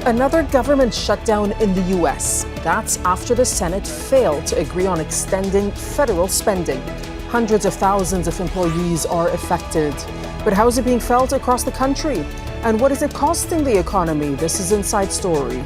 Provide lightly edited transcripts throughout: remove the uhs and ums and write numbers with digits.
Another government shutdown in the U.S. That's after the Senate failed to agree on extending federal spending. Hundreds of thousands of employees are affected. But how is it being felt across the country? And what is it costing the economy? This is Inside Story.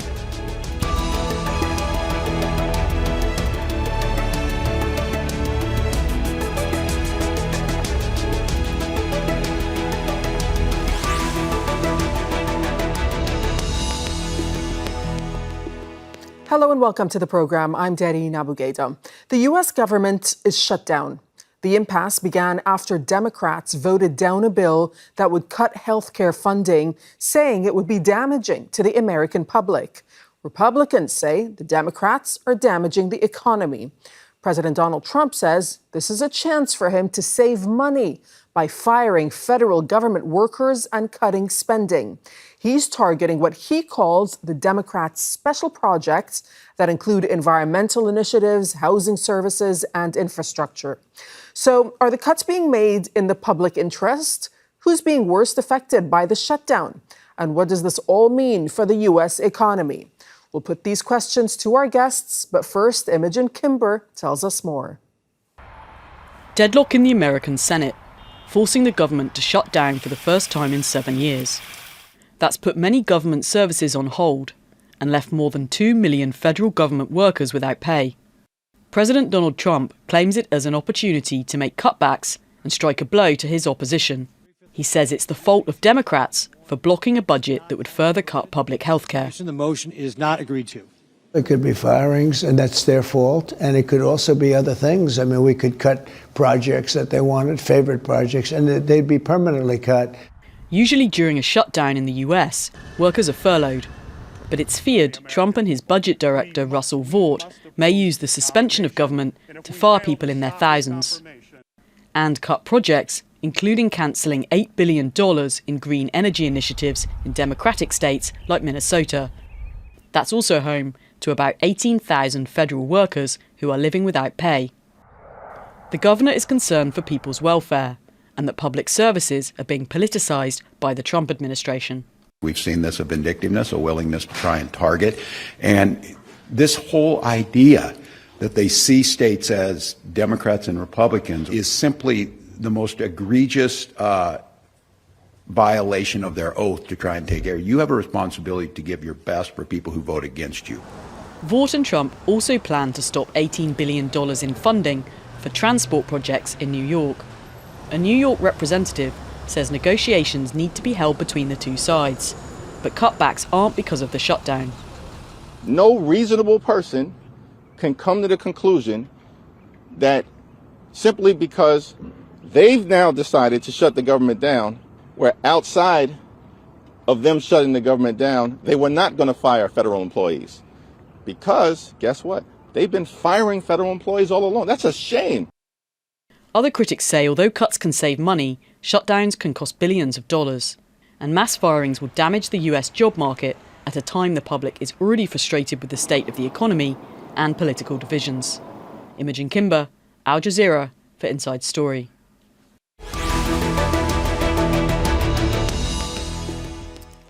Hello and welcome to the program. I'm Dareen Abughaida. The U.S. government is shut down. The impasse began after Democrats voted down a bill that would cut health care funding, saying it would be damaging to the American public. Republicans say the Democrats are damaging the economy. President Donald Trump says this is a chance for him to save money by firing federal government workers and cutting spending. He's targeting what he calls the Democrats' special projects that include environmental initiatives, housing services, and infrastructure. So are the cuts being made in the public interest? Who's being worst affected by the shutdown? And what does this all mean for the U.S. economy? We'll put these questions to our guests, but first, Imogen Kimber tells us more. Deadlock in the American Senate, forcing the government to shut down for the first time in 7 years. That's put many government services on hold and left more than 2 million federal government workers without pay. President Donald Trump claims it as an opportunity to make cutbacks and strike a blow to his opposition. He says it's the fault of Democrats for blocking a budget that would further cut public health care. The motion is not agreed to. It could be firings, and that's their fault. And it could also be other things. I mean, we could cut projects that they wanted, favorite projects, and they'd be permanently cut. Usually during a shutdown in the US, workers are furloughed. But it's feared Trump and his budget director, Russell Vought, may use the suspension of government to fire people in their thousands. And cut projects, including cancelling $8 billion in green energy initiatives in Democratic states like Minnesota. That's also home to about 18,000 federal workers who are living without pay. The governor is concerned for people's welfare and that public services are being politicised by the Trump administration. We've seen this, a vindictiveness, a willingness to try and target. And this whole idea that they see states as Democrats and Republicans is simply the most egregious violation of their oath to try and take care. You have a responsibility to give your best for people who vote against you. Vought and Trump also plan to stop $18 billion in funding for transport projects in New York. A New York representative says negotiations need to be held between the two sides, but cutbacks aren't because of the shutdown. No reasonable person can come to the conclusion that simply because they've now decided to shut the government down, where outside of them shutting the government down, they were not going to fire federal employees. Because, guess what? They've been firing federal employees all along. That's a shame. Other critics say although cuts can save money, shutdowns can cost billions of dollars. And mass firings will damage the US job market at a time the public is already frustrated with the state of the economy and political divisions. Imogen Kimber, Al Jazeera for Inside Story.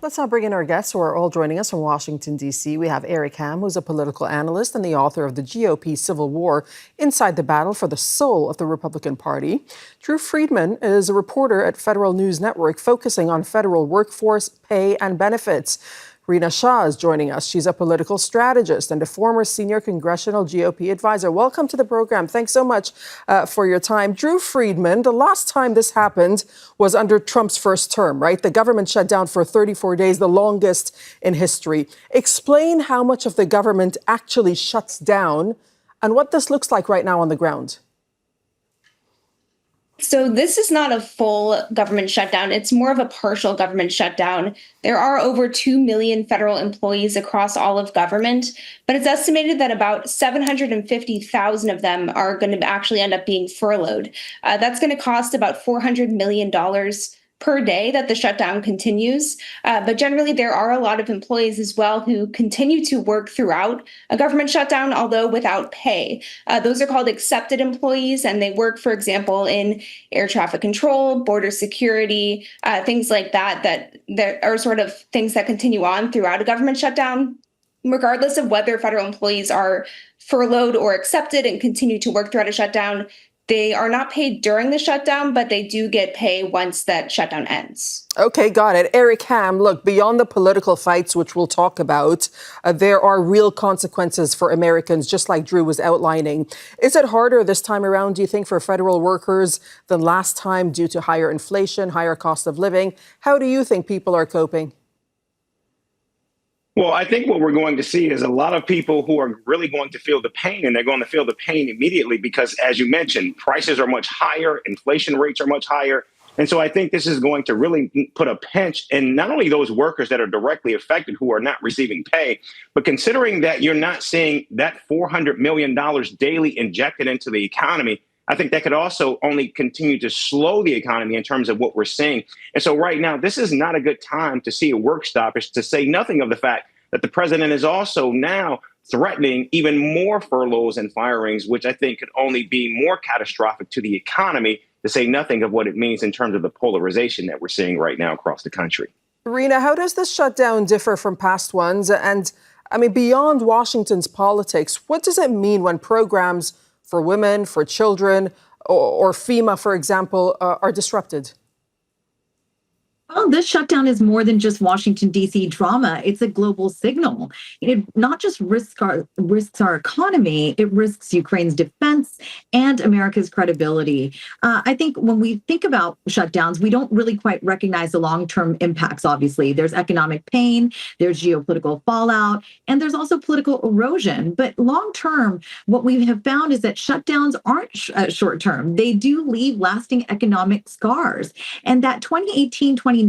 Let's now bring in our guests who are all joining us from Washington, D.C. We have Eric Ham, who's a political analyst and the author of the GOP Civil War, Inside the Battle for the Soul of the Republican Party. Drew Friedman is a reporter at Federal News Network focusing on federal workforce, pay, and benefits. Rina Shah is joining us. She's a political strategist and a former senior congressional GOP advisor. Welcome to the program. Thanks so much for your time. Drew Friedman, the last time this happened was under Trump's first term, right? The government shut down for 34 days, the longest in history. Explain how much of the government actually shuts down and what this looks like right now on the ground. So this is not a full government shutdown. It's more of a partial government shutdown. There are over 2 million federal employees across all of government, but it's estimated that about 750,000 of them are going to actually end up being furloughed. That's going to cost about $400 million per day that the shutdown continues. But generally, there are a lot of employees as well who continue to work throughout a government shutdown, although without pay. Those are called accepted employees, and they work, for example, in air traffic control, border security, things like that are sort of things that continue on throughout a government shutdown. Regardless of whether federal employees are furloughed or accepted and continue to work throughout a shutdown, they are not paid during the shutdown, but they do get pay once that shutdown ends. Okay, got it. Eric Ham, look, beyond the political fights, which we'll talk about, there are real consequences for Americans, just like Drew was outlining. Is it harder this time around, do you think, for federal workers than last time due to higher inflation, higher cost of living? How do you think people are coping? Well, I think what we're going to see is a lot of people who are really going to feel the pain, and they're going to feel the pain immediately because, as you mentioned, prices are much higher, inflation rates are much higher. And so I think this is going to really put a pinch in not only those workers that are directly affected who are not receiving pay, but considering that you're not seeing that $400 million daily injected into the economy, I think that could also only continue to slow the economy in terms of what we're seeing. And so right now, this is not a good time to see a work stoppage, to say nothing of the fact that the president is also now threatening even more furloughs and firings, which I think could only be more catastrophic to the economy, to say nothing of what it means in terms of the polarization that we're seeing right now across the country. Rena, how does this shutdown differ from past ones? And I mean, beyond Washington's politics, what does it mean when programs for women, for children, or FEMA, for example, are disrupted? Well, this shutdown is more than just Washington, D.C. drama. It's a global signal. It not just risks our economy, it risks Ukraine's defense and America's credibility. I think when we think about shutdowns, we don't really quite recognize the long-term impacts, obviously. There's economic pain, there's geopolitical fallout, and there's also political erosion. But long-term, what we have found is that shutdowns aren't short-term. They do leave lasting economic scars. And that 2018-2019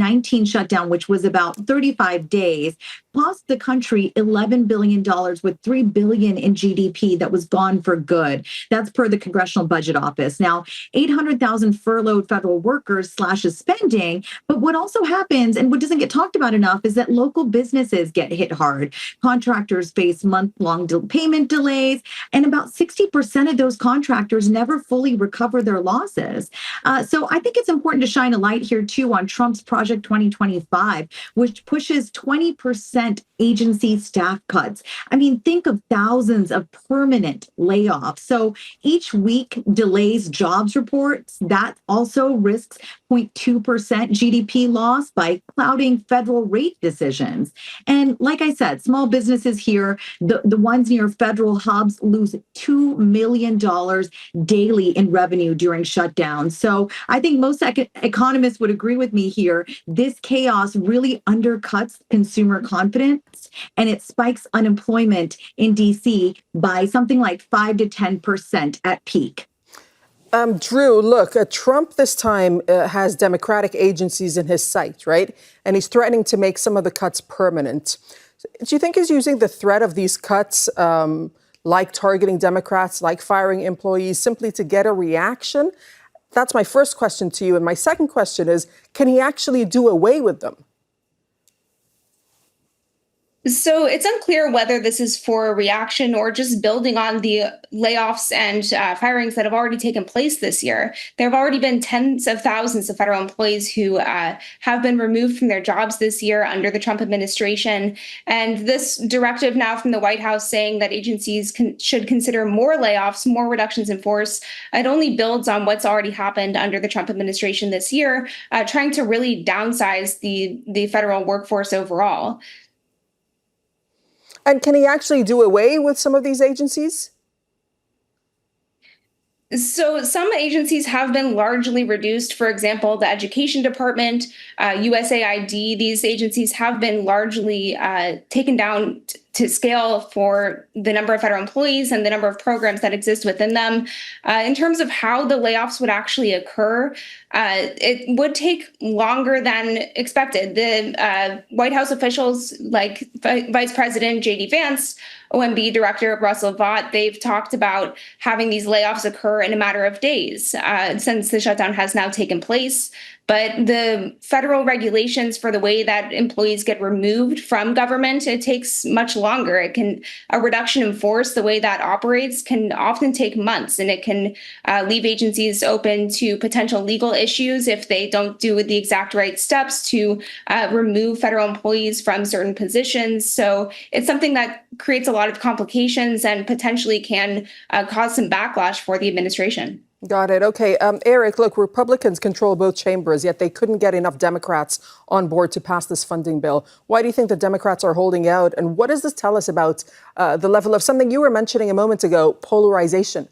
shutdown, which was about 35 days, cost the country $11 billion with $3 billion in GDP that was gone for good. That's per the Congressional Budget Office. Now, 800,000 furloughed federal workers slashes spending. But what also happens, and what doesn't get talked about enough, is that local businesses get hit hard. Contractors face month-long payment delays, and about 60% of those contractors never fully recover their losses. So I think it's important to shine a light here, too, on Trump's Project 2025, which pushes 20% agency staff cuts. I mean, think of thousands of permanent layoffs. So each week delays jobs reports. That also risks 0.2% GDP loss by clouding federal rate decisions. And like I said, small businesses here, the ones near federal hubs, lose $2 million daily in revenue during shutdowns. So I think most economists would agree with me here. This chaos really undercuts consumer confidence, and it spikes unemployment in D.C. by something like 5 to 10% at peak. Drew, look, Trump this time has Democratic agencies in his sight, right? And he's threatening to make some of the cuts permanent. Do you think he's using the threat of these cuts, like targeting Democrats, like firing employees, simply to get a reaction? That's my first question to you. And my second question is, can he actually do away with them? So it's unclear whether this is for a reaction or just building on the layoffs and firings that have already taken place this year. There have already been tens of thousands of federal employees who have been removed from their jobs this year under the Trump administration. And this directive now from the White House saying that agencies should consider more layoffs, more reductions in force, it only builds on what's already happened under the Trump administration this year, trying to really downsize the federal workforce overall. And can he actually do away with some of these agencies? So some agencies have been largely reduced. For example, the Education Department, USAID, these agencies have been largely taken down to scale for the number of federal employees and the number of programs that exist within them. In terms of how the layoffs would actually occur, it would take longer than expected. The White House officials like Vice President J.D. Vance, OMB Director Russell Vought, they've talked about having these layoffs occur in a matter of days since the shutdown has now taken place. But the federal regulations for the way that employees get removed from government, it takes much longer. A reduction in force, the way that operates, can often take months, and it can leave agencies open to potential legal issues if they don't do the exact right steps to remove federal employees from certain positions. So it's something that creates a lot of complications and potentially can cause some backlash for the administration. Got it. Okay. Eric, look, Republicans control both chambers, yet they couldn't get enough Democrats on board to pass this funding bill. Why do you think the Democrats are holding out? And what does this tell us about the level of something you were mentioning a moment ago, polarization?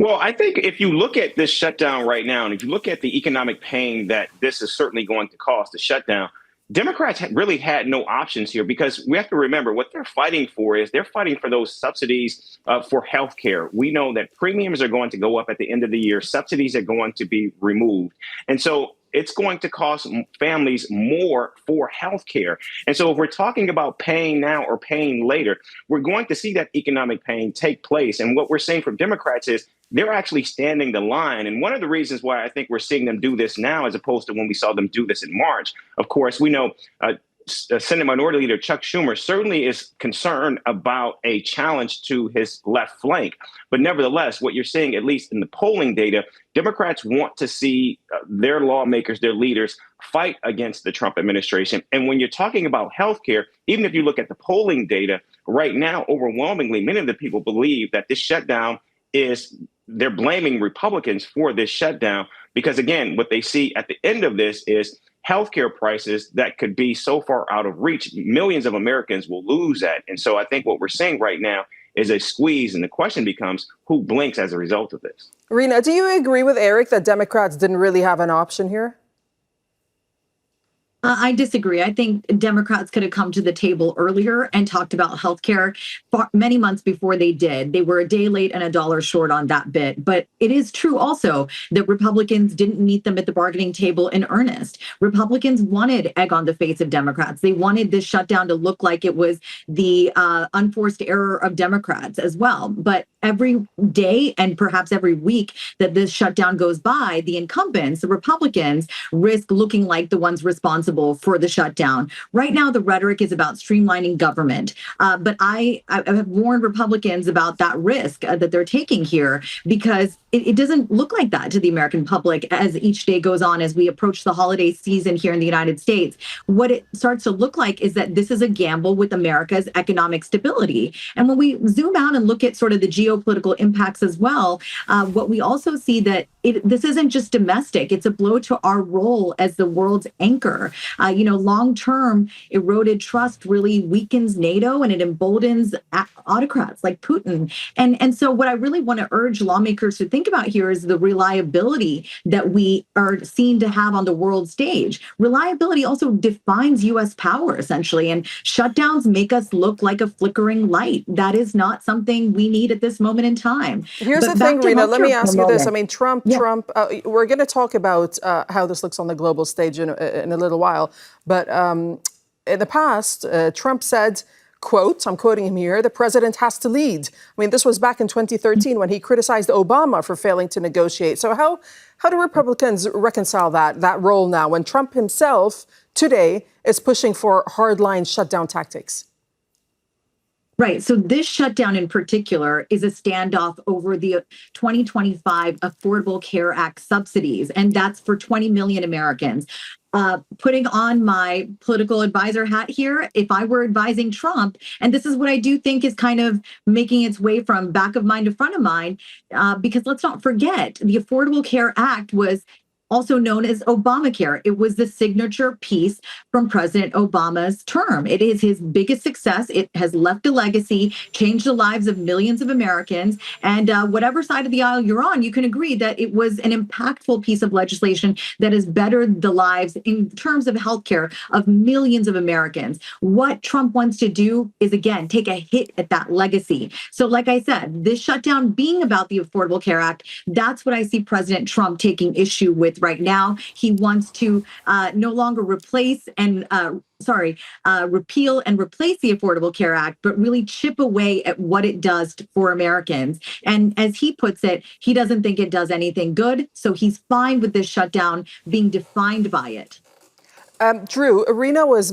Well, I think if you look at this shutdown right now, and if you look at the economic pain that this is certainly going to cause, the shutdown, Democrats really had no options here, because we have to remember what they're fighting for is they're fighting for those subsidies for health care. We know that premiums are going to go up at the end of the year. Subsidies are going to be removed. And so it's going to cost families more for health care. And so if we're talking about paying now or paying later, we're going to see that economic pain take place. And what we're seeing from Democrats is they're actually standing the line. And one of the reasons why I think we're seeing them do this now, as opposed to when we saw them do this in March, of course, we know Senate Minority Leader Chuck Schumer certainly is concerned about a challenge to his left flank. But nevertheless, what you're seeing, at least in the polling data, Democrats want to see their lawmakers, their leaders, fight against the Trump administration. And when you're talking about health care, even if you look at the polling data right now, overwhelmingly, many of the people believe that this shutdown they're blaming Republicans for this shutdown, because, again, what they see at the end of this is healthcare prices that could be so far out of reach. Millions of Americans will lose that. And so I think what we're seeing right now is a squeeze. And the question becomes, who blinks as a result of this? Rena, do you agree with Eric that Democrats didn't really have an option here? I disagree. I think Democrats could have come to the table earlier and talked about healthcare many months before they did. They were a day late and a dollar short on that bit. But it is true also that Republicans didn't meet them at the bargaining table in earnest. Republicans wanted egg on the face of Democrats. They wanted this shutdown to look like it was the unforced error of Democrats as well. But every day and perhaps every week that this shutdown goes by, the incumbents, the Republicans, risk looking like the ones responsible for the shutdown. Right now, the rhetoric is about streamlining government. But I have warned Republicans about that risk that they're taking here, because it doesn't look like that to the American public as each day goes on, as we approach the holiday season here in the United States. What it starts to look like is that this is a gamble with America's economic stability. And when we zoom out and look at sort of the geopolitical impacts as well, what we also see that this isn't just domestic. It's a blow to our role as the world's anchor. Long-term eroded trust really weakens NATO, and it emboldens autocrats like Putin. And so what I really want to urge lawmakers to think about here is the reliability that we are seen to have on the world stage. Reliability also defines U.S. power, essentially, and shutdowns make us look like a flickering light. That is not something we need at this moment in time. Here's the thing, Rena, let me ask you this. I mean, Trump, we're going to talk about how this looks on the global stage in a little while. But in the past, Trump said, quote, I'm quoting him here, the president has to lead. I mean, this was back in 2013 when he criticized Obama for failing to negotiate. So how do Republicans reconcile that role now when Trump himself today is pushing for hardline shutdown tactics? Right. So this shutdown in particular is a standoff over the 2025 Affordable Care Act subsidies, and that's for 20 million Americans. Putting on my political advisor hat here, if I were advising Trump, and this is what I do think is kind of making its way from back of mind to front of mind, because let's not forget, the Affordable Care Act was also known as Obamacare. It was the signature piece from President Obama's term. It is his biggest success. It has left a legacy, changed the lives of millions of Americans. And whatever side of the aisle you're on, you can agree that it was an impactful piece of legislation that has bettered the lives in terms of healthcare of millions of Americans. What Trump wants to do is, again, take a hit at that legacy. So like I said, this shutdown being about the Affordable Care Act, that's what I see President Trump taking issue with right now. He wants to no longer replace and repeal and replace the Affordable Care Act, but really chip away at what it does for Americans. And as he puts it, he doesn't think it does anything good. So he's fine with this shutdown being defined by it. Drew, Irina was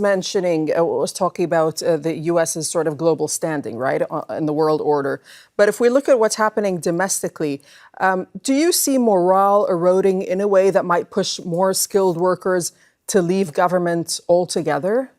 talking about the U.S.'s sort of global standing, right, in the world order. But if we look at what's happening domestically, do you see morale eroding in a way that might push more skilled workers to leave government altogether?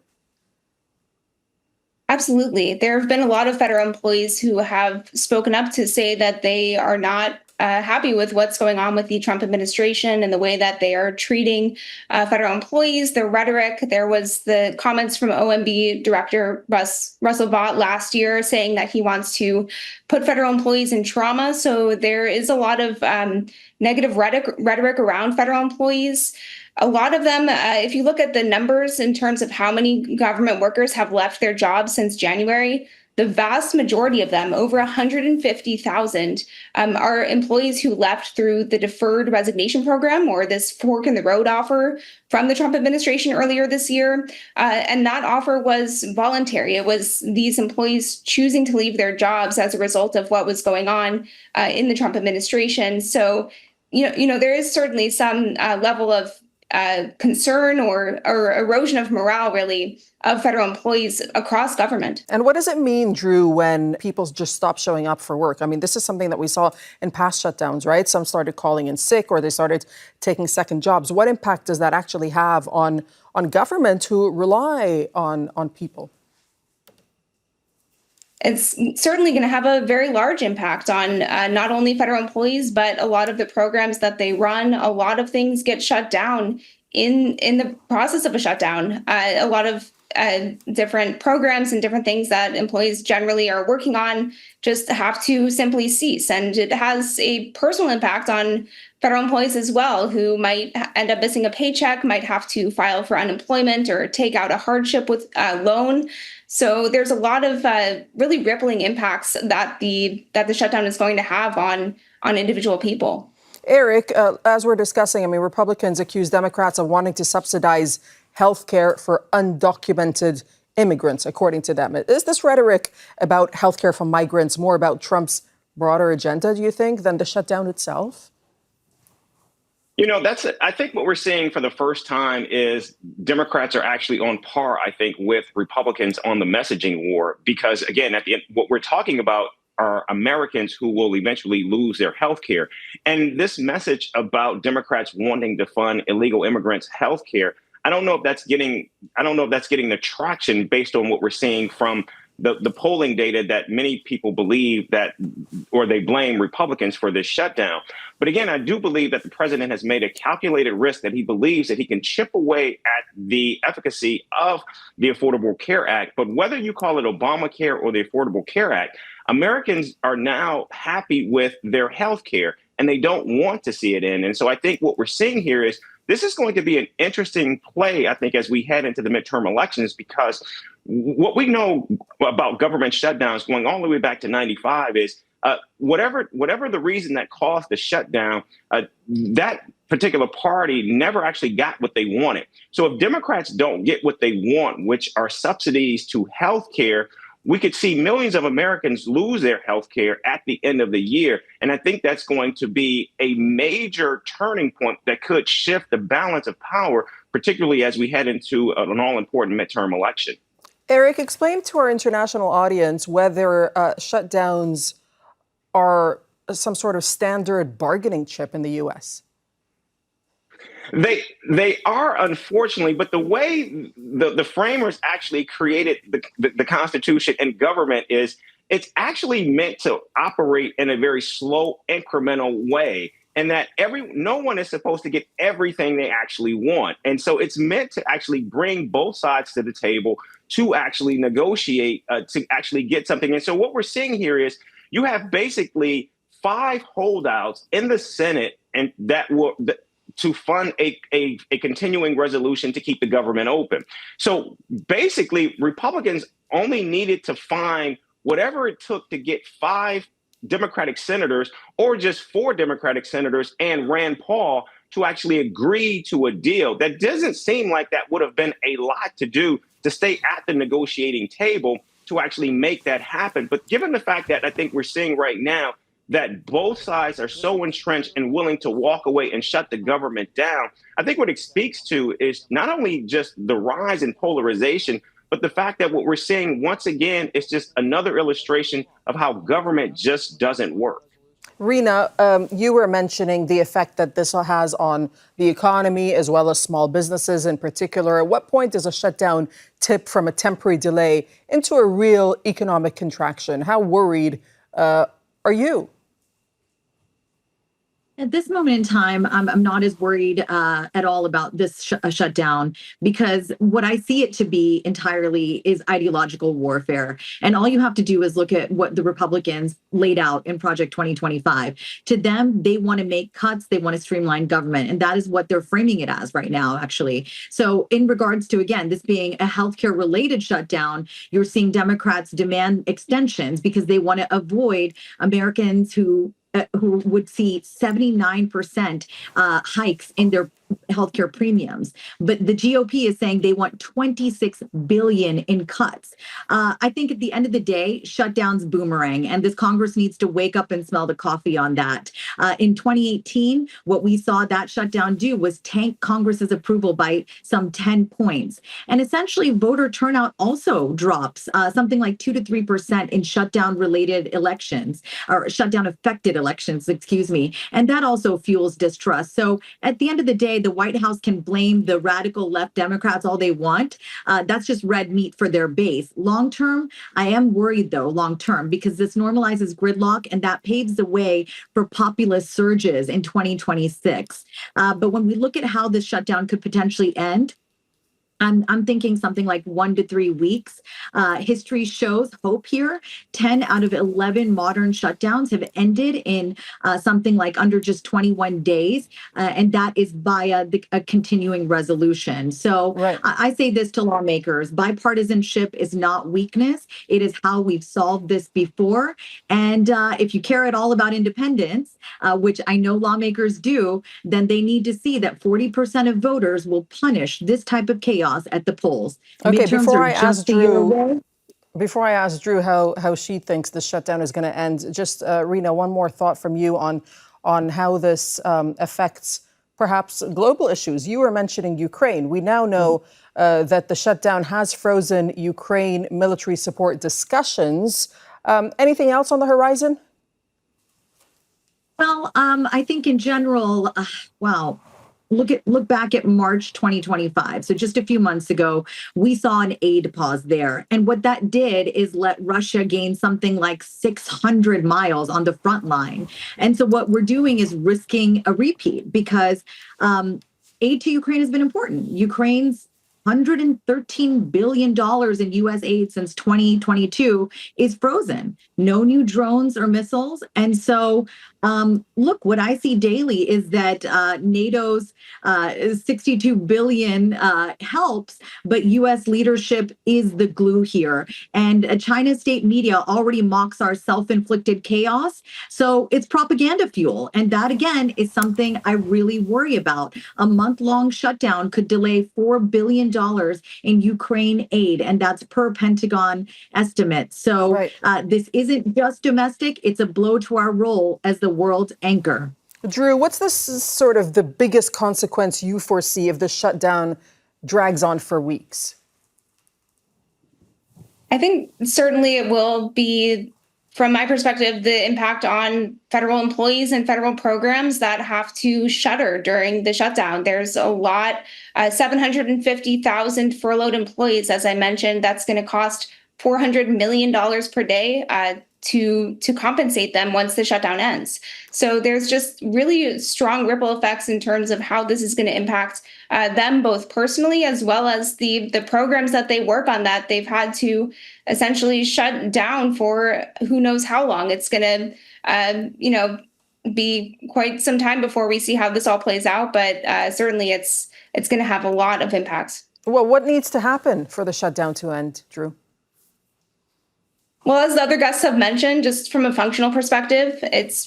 Absolutely. There have been a lot of federal employees who have spoken up to say that they are not happy with what's going on with the Trump administration and the way that they are treating federal employees, their rhetoric. There was the comments from OMB Director Russell Vought last year saying that he wants to put federal employees in trauma. So there is a lot of negative rhetoric around federal employees. A lot of them, if you look at the numbers in terms of how many government workers have left their jobs since January, the vast majority of them, over 150,000, are employees who left through the deferred resignation program or this fork in the road offer from the Trump administration earlier this year. And that offer was voluntary. It was these employees choosing to leave their jobs as a result of what was going on in the Trump administration. So, there is certainly some level of concern or erosion of morale, really, of federal employees across government. And what does it mean, Drew, when people just stop showing up for work? I mean, this is something that we saw in past shutdowns, right? Some started calling in sick or they started taking second jobs. What impact does that actually have on government who rely on people? It's certainly going to have a very large impact on not only federal employees, but a lot of the programs that they run. A lot of things get shut down in the process of a shutdown. A lot of different programs and different things that employees generally are working on just have to simply cease. And it has a personal impact on federal employees as well, who might end up missing a paycheck, might have to file for unemployment or take out a hardship with loan. So there's a lot of really rippling impacts that the shutdown is going to have on individual people. Eric, as we're discussing, I mean, Republicans accuse Democrats of wanting to subsidize health care for undocumented immigrants, according to them. Is this rhetoric about health care for migrants more about Trump's broader agenda, do you think, than the shutdown itself? I think what we're seeing for the first time is Democrats are actually on par, I think, with Republicans on the messaging war, because, again, at the end, what we're talking about are Americans who will eventually lose their health care. And this message about Democrats wanting to fund illegal immigrants' health care, I don't know if that's getting the traction based on what we're seeing from the polling data that many people believe that, or they blame Republicans for this shutdown. But again, I do believe that the president has made a calculated risk that he believes that he can chip away at the efficacy of the Affordable Care Act. But whether you call it Obamacare or the Affordable Care Act, Americans are now happy with their health care and they don't want to see it in. And so I think what we're seeing here is this is going to be an interesting play, I think, as we head into the midterm elections, because what we know about government shutdowns going all the way back to 95 is whatever the reason that caused the shutdown, that particular party never actually got what they wanted. So if Democrats don't get what they want, which are subsidies to health care, we could see millions of Americans lose their health care at the end of the year. And I think that's going to be a major turning point that could shift the balance of power, particularly as we head into an all-important midterm election. Eric, explain to our international audience whether shutdowns are some sort of standard bargaining chip in the U.S. They are, unfortunately, but the way the framers actually created the Constitution and government is it's actually meant to operate in a very slow, incremental way, and that no one is supposed to get everything they actually want. And so it's meant to actually bring both sides to the table to actually negotiate, to actually get something. And so what we're seeing here is you have basically 5 holdouts in the Senate and to fund a continuing resolution to keep the government open. So basically, Republicans only needed to find whatever it took to get 5 Democratic senators or just 4 Democratic senators and Rand Paul to actually agree to a deal. That doesn't seem like that would have been a lot to do to stay at the negotiating table to actually make that happen. But given the fact that I think we're seeing right now that both sides are so entrenched and willing to walk away and shut the government down, I think what it speaks to is not only just the rise in polarization, but the fact that what we're seeing once again is just another illustration of how government just doesn't work. Rena, you were mentioning the effect that this has on the economy as well as small businesses in particular. At what point does a shutdown tip from a temporary delay into a real economic contraction? How worried are you? At this moment in time, I'm not as worried at all about this shutdown, because what I see it to be entirely is ideological warfare. And all you have to do is look at what the Republicans laid out in Project 2025. To them, they want to make cuts. They want to streamline government. And that is what they're framing it as right now, actually. So in regards to, again, this being a healthcare related shutdown, you're seeing Democrats demand extensions because they want to avoid Americans who would see 79% hikes in their healthcare premiums. But the GOP is saying they want 26 billion in cuts. I think at the end of the day, shutdown's boomerang, and this Congress needs to wake up and smell the coffee on that. In 2018, what we saw that shutdown do was tank Congress's approval by some 10 points. And essentially, voter turnout also drops something like 2 to 3% in shutdown-related elections, or shutdown-affected elections, excuse me. And that also fuels distrust. So at the end of the day, the White House can blame the radical left Democrats all they want. That's just red meat for their base. Long term, I am worried, though, long term, because this normalizes gridlock and that paves the way for populist surges in 2026. But when we look at how this shutdown could potentially end, I'm thinking something like 1 to 3 weeks. History shows hope here. 10 out of 11 modern shutdowns have ended in something like under just 21 days. And that is via a continuing resolution. So right. I say this to lawmakers: bipartisanship is not weakness. It is how we've solved this before. And if you care at all about independence, which I know lawmakers do, then they need to see that 40% of voters will punish this type of chaos at the polls. Okay, before I ask Drew how she thinks the shutdown is going to end, just Rena, one more thought from you on how this affects perhaps global issues. You were mentioning Ukraine. We now know that the shutdown has frozen Ukraine military support discussions. Anything else on the horizon? Well, I think in general, look back at March 2025. So just a few months ago, we saw an aid pause there. And what that did is let Russia gain something like 600 miles on the front line. And so what we're doing is risking a repeat, because aid to Ukraine has been important. Ukraine's $113 billion in U.S. aid since 2022 is frozen. No new drones or missiles. And so, look, what I see daily is that NATO's $62 billion helps, but U.S. leadership is the glue here. And China's state media already mocks our self-inflicted chaos. So it's propaganda fuel. And that, again, is something I really worry about. A month-long shutdown could delay $4 billion in Ukraine aid, and that's per Pentagon estimate. So right. This isn't just domestic, it's a blow to our role as the world anchor. Drew, what's this sort of the biggest consequence you foresee if the shutdown drags on for weeks? I think certainly it will be, from my perspective, the impact on federal employees and federal programs that have to shutter during the shutdown. There's a lot, 750,000 furloughed employees, as I mentioned. That's going to cost $400 million per day to compensate them once the shutdown ends. So there's just really strong ripple effects in terms of how this is going to impact them both personally, as well as the programs that they work on that they've had to essentially shut down for who knows how long. It's going to, be quite some time before we see how this all plays out. But certainly it's going to have a lot of impacts. Well, what needs to happen for the shutdown to end, Drew? Well, as the other guests have mentioned, just from a functional perspective,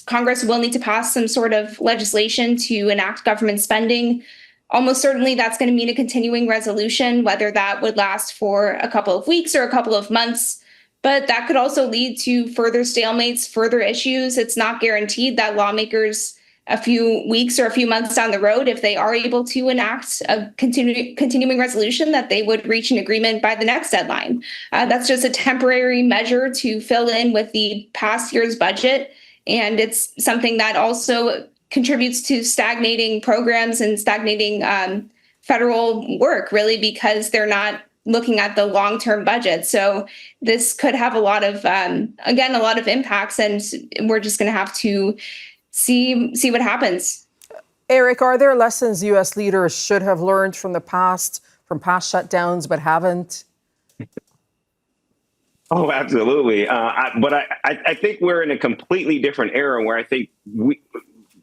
Congress will need to pass some sort of legislation to enact government spending. Almost certainly that's going to mean a continuing resolution, whether that would last for a couple of weeks or a couple of months. But that could also lead to further stalemates, further issues. It's not guaranteed that lawmakers a few weeks or a few months down the road, if they are able to enact a continuing resolution, that they would reach an agreement by the next deadline. That's just a temporary measure to fill in with the past year's budget. And it's something that also contributes to stagnating programs and stagnating federal work, really, because they're not looking at the long-term budget. So this could have a lot of, again, a lot of impacts, and we're just going to have to see what happens. Eric, are there lessons U.S. leaders should have learned from past shutdowns but haven't? Oh, absolutely. But I think we're in a completely different era where I think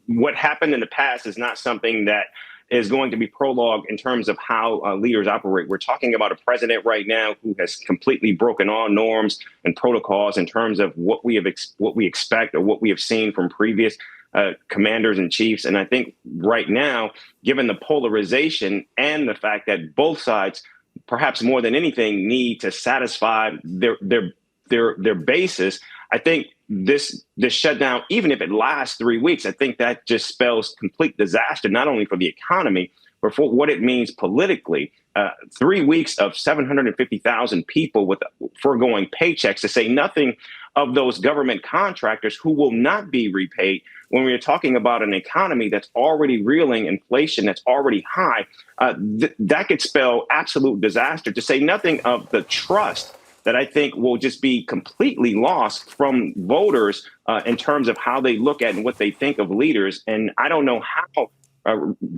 what happened in the past is not something that is going to be prologue in terms of how leaders operate. We're talking about a president right now who has completely broken all norms and protocols in terms of what we expect or what we have seen from previous commanders and chiefs. And I think right now, given the polarization and the fact that both sides, perhaps more than anything, need to satisfy their basis, I think this shutdown, even if it lasts 3 weeks, I think that just spells complete disaster, not only for the economy, but for what it means politically. 3 weeks of 750,000 people with foregoing paychecks, to say nothing of those government contractors who will not be repaid. When we're talking about an economy that's already reeling, inflation that's already high, that could spell absolute disaster, to say nothing of the trust that I think will just be completely lost from voters in terms of how they look at and what they think of leaders. And I don't know how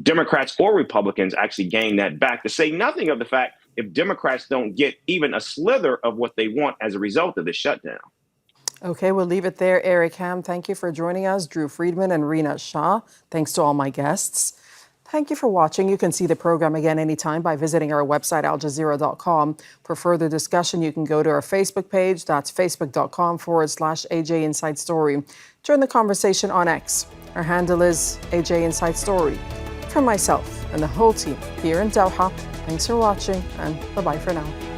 Democrats or Republicans actually gain that back, to say nothing of the fact if Democrats don't get even a slither of what they want as a result of the shutdown. Okay, we'll leave it there. Eric Ham, thank you for joining us. Drew Friedman and Rina Shah, thanks to all my guests. Thank you for watching. You can see the program again anytime by visiting our website, aljazeera.com. For further discussion, you can go to our Facebook page. That's facebook.com/AJ Inside Story. Join the conversation on X. Our handle is AJ Inside Story. From myself and the whole team here in Doha, thanks for watching, and bye-bye for now.